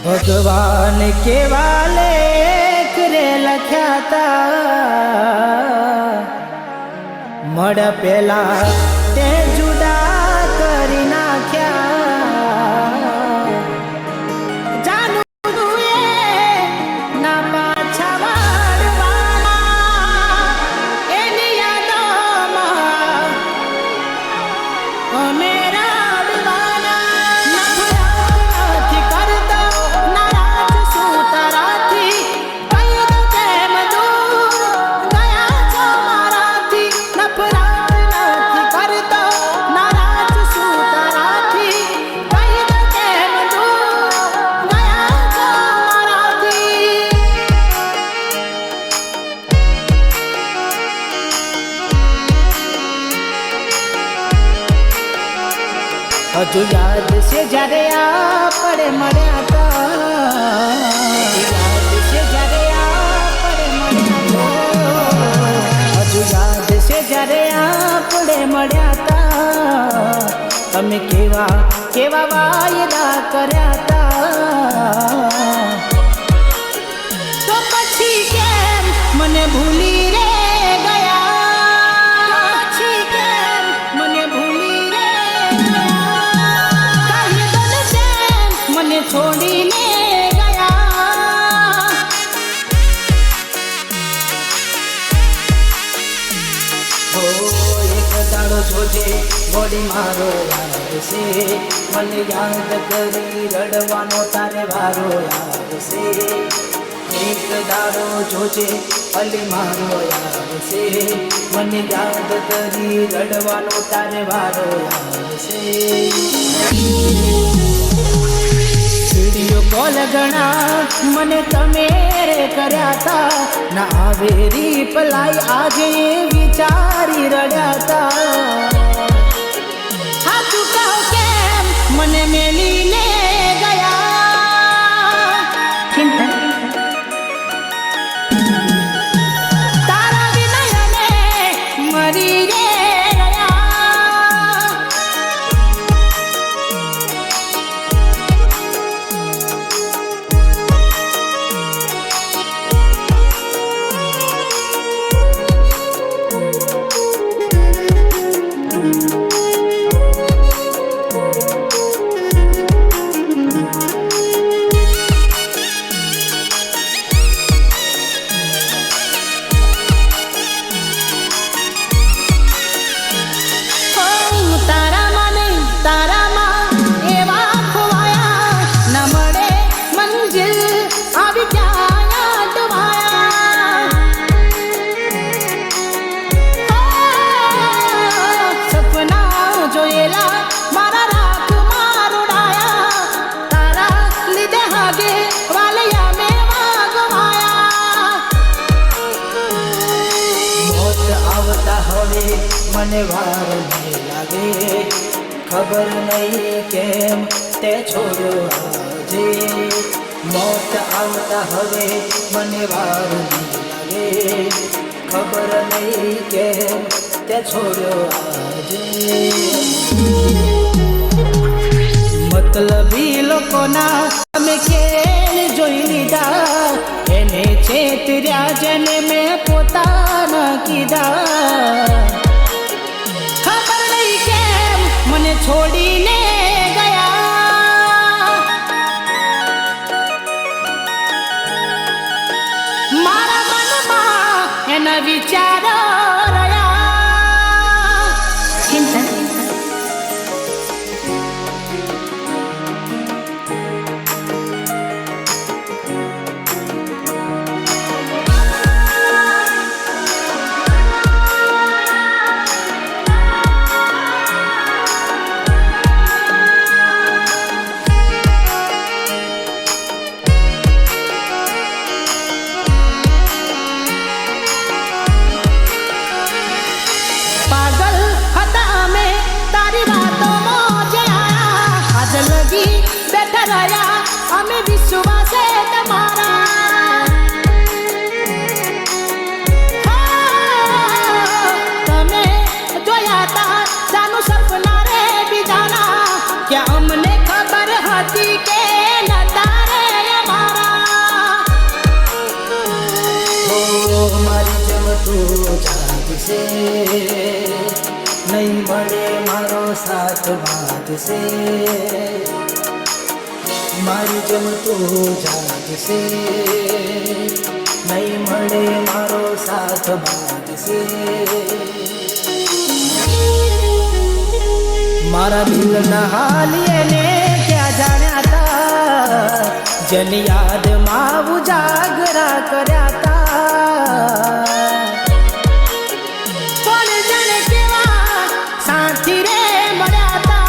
ભગવાન કેવા લેખ રે લખ્યા તા મળ પેલા તે જુદા કરી નાખ્યા જાનું દુએ ના પાછા વાળવાના એની યાદોમાં અમે હજુ યાદ છે જ્યારે આપણે મળ્યા હતા હજુ યાદ છે જ્યારે આપણે મળ્યા હતા તમે કેવા કેવા વાયદા કર્યા હતા તો પછી કેમ મને ભૂલી રે છોડીને ગયા હો એક દાડો જોજે બોડી મારો આવશે મને યાદ કરી રડવાનો તારે વારો આવશે એક દાડો જોજે અલી મારો આવશે મને યાદ કરી રડવાનો તારે વારો આવશે કોલ ગણા મને તમે રે કર્યા તા ના આવે રીપલાઈ આજે વિચારી રડ્યા તા હાચું કહો કેમ મને મેલીને ગયા તારા વિનયને મરી રે મને વાર નહીં લાગે ખબર નહીં કેમ તે છોડ્યો આજે મોત આવતા હવે મને વાર નહીં લાગે ખબર નહીં કેમ તે છોડ્યો આજે મતલબી લોકોના અમે ખેલ જોઈ લીધા એને છેતર્યા જેને મેં પોતાના કીધા મને છોડીને ગયા મારા મનમાં એના વિચારો રહ્યા અમે વિશ્વાસે તમારા તમે જોયા તા જાનું સપના રે બીજાના કે અમને ખબર હતી કે નતા રે છે નહીં મળે મારો સાથ બાજશે મારી જેમ તું જાગશે નહીં મળે મારો સાથ બાજશે મારા દિલના હાલ એને ક્યાં જાણ્યા તા જેની યાદમાં ઉજાગરા કર્યા તા પણ જાણે કેવા સાથી રે મળ્યા તા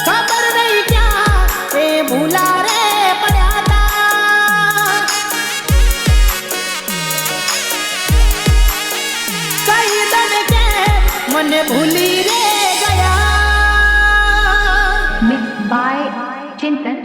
ખબર નહીં ક્યાં એ ભૂલા રે પડ્યા તા કઈ દને કે મને ભૂલી રે ગયા Mixed by Chintan